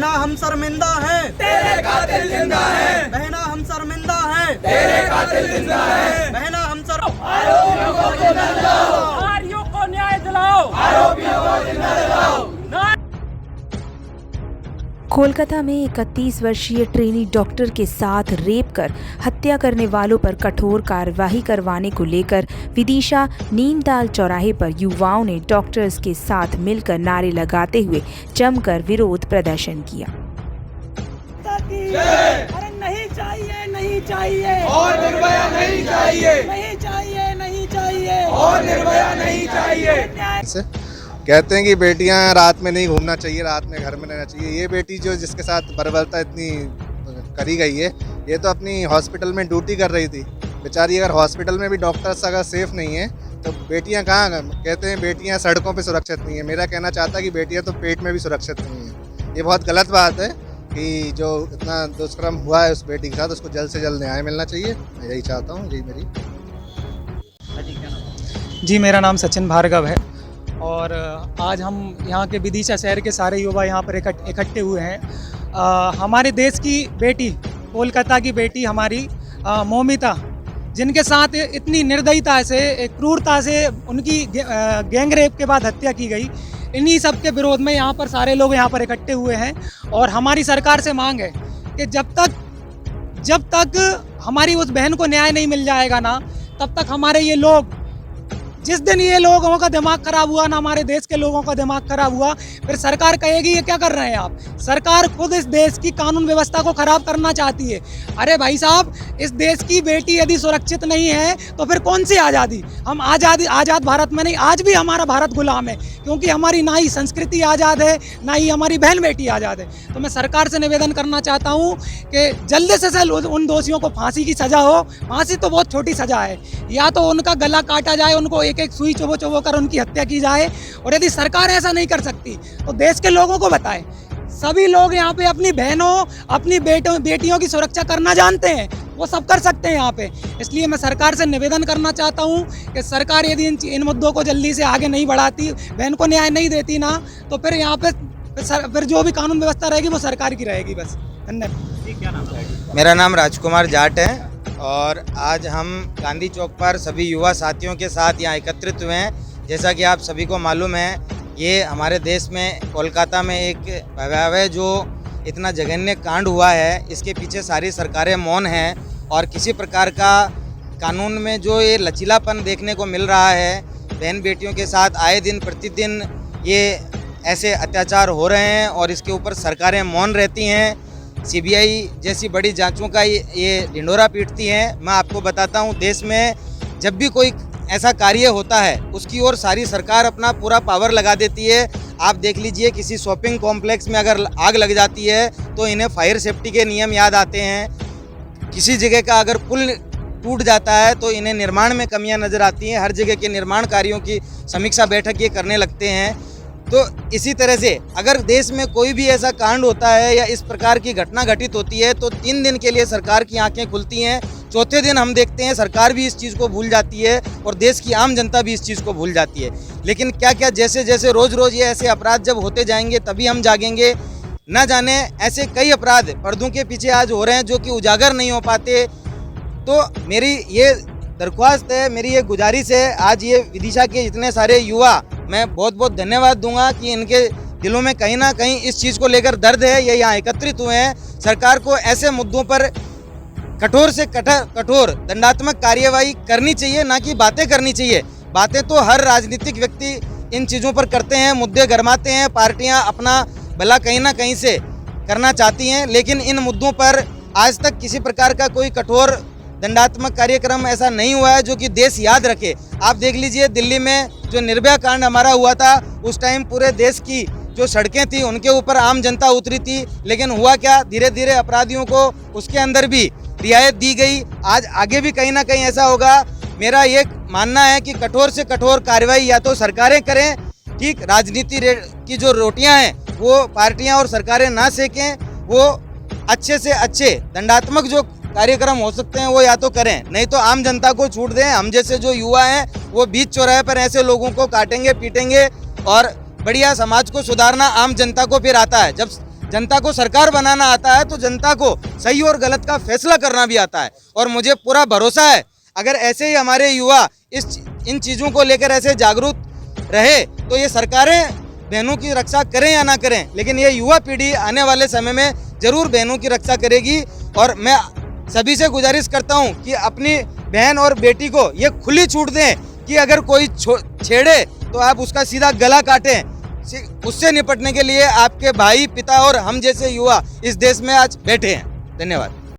बहना हम शर्मिंदा हैं, तेरे कातिल जिंदा है, बहना हम शर्मिंदा हैं, तेरे कातिल जिंदा है। बहना हम आरोपियों को जिंदा दिलाओ, आरोपियों को न्याय दिलाओ, आरोपियों को जिंदा दिलाओ। कोलकाता में 31 वर्षीय ट्रेनी डॉक्टर के साथ रेप कर हत्या करने वालों पर कठोर कार्रवाई करवाने को लेकर विदिशा नीमताल चौराहे पर युवाओं ने डॉक्टर्स के साथ मिलकर नारे लगाते हुए जमकर विरोध प्रदर्शन किया। अरे नहीं चाहिए, नहीं चाहिए, और निर्भया नहीं चाहिए, नहीं चाहिए, नहीं चाहिए, और निर्भया नहीं चाहिए। कहते हैं कि बेटियां रात में नहीं घूमना चाहिए, रात में घर में रहना चाहिए। ये बेटी जो जिसके साथ बर्बरता इतनी करी गई है, ये तो अपनी हॉस्पिटल में ड्यूटी कर रही थी बेचारी। अगर हॉस्पिटल में भी डॉक्टर्स अगर सेफ नहीं है तो बेटियां कहाँ, कहते हैं बेटियां सड़कों पे सुरक्षित नहीं है। मेरा कहना चाहता है कि बेटियां तो पेट में भी सुरक्षित नहीं है। ये बहुत गलत बात है कि जो इतना दुष्कर्म हुआ है उस बेटी के साथ, उसको जल्द से जल्द न्याय मिलना चाहिए। मैं यही चाहता हूँ, यही मेरी। जी, मेरा नाम सचिन भार्गव है और आज हम यहाँ के विदिशा शहर के सारे युवा यहाँ पर इकट्ठे हुए हैं। हमारे देश की बेटी, कोलकाता की बेटी हमारी मौमिता, जिनके साथ इतनी निर्दयता से, क्रूरता से उनकी गैंग रेप के बाद हत्या की गई, इन्हीं सब के विरोध में यहाँ पर सारे लोग यहाँ पर इकट्ठे हुए हैं। और हमारी सरकार से मांग है कि जब तक हमारी उस बहन को न्याय नहीं मिल जाएगा ना, तब तक हमारे ये लोग, जिस दिन ये लोगों का दिमाग खराब हुआ ना, हमारे देश के लोगों का दिमाग खराब हुआ, फिर सरकार कहेगी ये क्या कर रहे हैं आप। सरकार खुद इस देश की कानून व्यवस्था को खराब करना चाहती है। अरे भाई साहब, इस देश की बेटी यदि सुरक्षित नहीं है तो फिर कौन सी आज़ादी। हम आज़ाद भारत में नहीं, आज भी हमारा भारत गुलाम है, क्योंकि हमारी ना ही संस्कृति आज़ाद है, ना ही हमारी बहन बेटी आज़ाद है। तो मैं सरकार से निवेदन करना चाहता हूँ कि जल्द से जल्द उन दोषियों को फांसी की सज़ा हो। फांसी तो बहुत छोटी सज़ा है, या तो उनका गला काटा जाए, उनको एक सुई चुभो कर उनकी हत्या की जाए। और यदि सरकार ऐसा नहीं कर सकती तो देश के लोगों को बताएं। सभी लोग यहाँ पे अपनी बहनों, अपनी बेटियों की सुरक्षा करना जानते हैं, वो सब कर सकते हैं यहाँ पे। इसलिए मैं सरकार से निवेदन करना चाहता हूँ कि सरकार यदि इन मुद्दों को जल्दी से आगे नहीं बढ़ाती, बहन को न्याय नहीं देती ना, तो फिर यहाँ पे फिर जो भी कानून व्यवस्था रहेगी वो सरकार की रहेगी। बस, धन्यवाद। मेरा नाम राजकुमार जाट है और आज हम गांधी चौक पर सभी युवा साथियों के साथ यहाँ एकत्रित हुए हैं। जैसा कि आप सभी को मालूम है, ये हमारे देश में कोलकाता में एक भयावह जो इतना जघन्य कांड हुआ है, इसके पीछे सारी सरकारें मौन हैं और किसी प्रकार का कानून में जो ये लचीलापन देखने को मिल रहा है, बहन बेटियों के साथ आए दिन प्रतिदिन ये ऐसे अत्याचार हो रहे हैं और इसके ऊपर सरकारें मौन रहती हैं। सीबीआई जैसी बड़ी जांचों का ये ढिंढोरा पीटती हैं। मैं आपको बताता हूं, देश में जब भी कोई ऐसा कार्य होता है उसकी ओर सारी सरकार अपना पूरा पावर लगा देती है। आप देख लीजिए, किसी शॉपिंग कॉम्प्लेक्स में अगर आग लग जाती है तो इन्हें फायर सेफ्टी के नियम याद आते हैं। किसी जगह का अगर पुल टूट जाता है तो इन्हें निर्माण में कमियां नज़र आती हैं। हर जगह के निर्माण कार्यों की समीक्षा बैठक ये करने लगते हैं। तो इसी तरह से अगर देश में कोई भी ऐसा कांड होता है या इस प्रकार की घटना घटित होती है तो 3 दिन के लिए सरकार की आंखें खुलती हैं। चौथे दिन हम देखते हैं सरकार भी इस चीज़ को भूल जाती है और देश की आम जनता भी इस चीज़ को भूल जाती है। लेकिन क्या क्या जैसे जैसे रोज़ रोज़ ये ऐसे अपराध जब होते जाएंगे तभी हम जागेंगे। न जाने ऐसे कई अपराध पर्दों के पीछे आज हो रहे हैं जो कि उजागर नहीं हो पाते। तो मेरी ये दरख्वास्त है, मेरी ये गुजारिश है, आज ये विदिशा के इतने सारे युवा, मैं बहुत बहुत धन्यवाद दूंगा कि इनके दिलों में कहीं ना कहीं इस चीज़ को लेकर दर्द है, ये यहाँ एकत्रित हुए हैं। सरकार को ऐसे मुद्दों पर कठोर से कठोर दंडात्मक कार्यवाही करनी चाहिए, ना कि बातें करनी चाहिए। बातें तो हर राजनीतिक व्यक्ति इन चीज़ों पर करते हैं, मुद्दे गरमाते हैं, पार्टियां अपना भला कहीं ना कहीं से करना चाहती हैं, लेकिन इन मुद्दों पर आज तक किसी प्रकार का कोई कठोर दंडात्मक कार्यक्रम ऐसा नहीं हुआ है जो कि देश याद रखे। आप देख लीजिए, दिल्ली में जो निर्भया कांड हमारा हुआ था, उस टाइम पूरे देश की जो सड़कें थी उनके ऊपर आम जनता उतरी थी, लेकिन हुआ क्या, धीरे धीरे अपराधियों को उसके अंदर भी रियायत दी गई। आज आगे भी कहीं ना कहीं ऐसा होगा। मेरा ये मानना है कि कठोर से कठोर कार्रवाई या तो सरकारें करें, ठीक, राजनीति की जो रोटियां हैं वो पार्टियां और सरकारें ना सेकें, वो अच्छे से अच्छे दंडात्मक जो कार्यक्रम हो सकते हैं वो या तो करें, नहीं तो आम जनता को छूट दें। हम जैसे जो युवा हैं वो बीच चौराहे पर ऐसे लोगों को काटेंगे, पीटेंगे और बढ़िया समाज को सुधारना आम जनता को फिर आता है। जब जनता को सरकार बनाना आता है तो जनता को सही और गलत का फैसला करना भी आता है। और मुझे पूरा भरोसा है अगर ऐसे ही हमारे युवा इन चीज़ों को लेकर ऐसे जागरूक रहे तो ये सरकारें बहनों की रक्षा करें या ना करें, लेकिन ये युवा पीढ़ी आने वाले समय में जरूर बहनों की रक्षा करेगी। और मैं सभी से गुजारिश करता हूँ कि अपनी बहन और बेटी को ये खुली छूट दें कि अगर कोई छेड़े तो आप उसका सीधा गला काटें। उससे निपटने के लिए आपके भाई, पिता और हम जैसे युवा इस देश में आज बैठे हैं। धन्यवाद।